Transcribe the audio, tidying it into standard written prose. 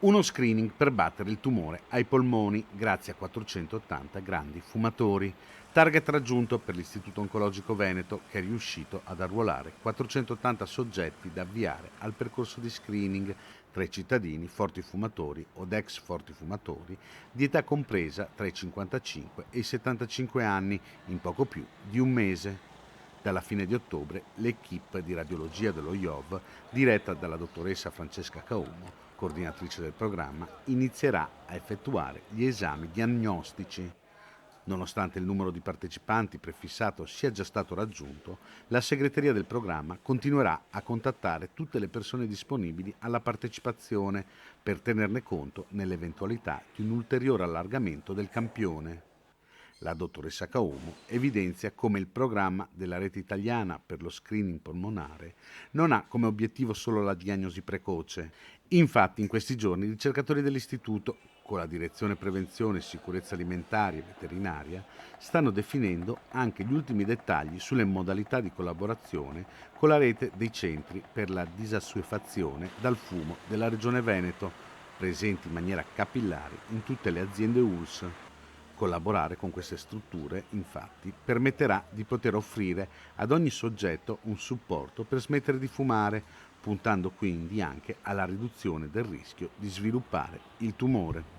Uno screening per battere il tumore ai polmoni grazie a 480 grandi fumatori. Target raggiunto per l'Istituto Oncologico Veneto, che è riuscito ad arruolare 480 soggetti da avviare al percorso di screening tra i cittadini forti fumatori o ex forti fumatori di età compresa tra i 55 e i 75 anni in poco più di un mese. Dalla fine di ottobre l'equipe di radiologia dello IOV, diretta dalla dottoressa Francesca Caumo, coordinatrice del programma, inizierà a effettuare gli esami diagnostici. Nonostante il numero di partecipanti prefissato sia già stato raggiunto, la segreteria del programma continuerà a contattare tutte le persone disponibili alla partecipazione per tenerne conto nell'eventualità di un ulteriore allargamento del campione. La dottoressa Caumo evidenzia come il programma della rete italiana per lo screening polmonare non ha come obiettivo solo la diagnosi precoce. Infatti, in questi giorni i ricercatori dell'istituto, con la direzione prevenzione e sicurezza alimentare e veterinaria, stanno definendo anche gli ultimi dettagli sulle modalità di collaborazione con la rete dei centri per la disassuefazione dal fumo della Regione Veneto, presenti in maniera capillare in tutte le aziende ULSS. Collaborare con queste strutture, infatti, permetterà di poter offrire ad ogni soggetto un supporto per smettere di fumare, puntando quindi anche alla riduzione del rischio di sviluppare il tumore.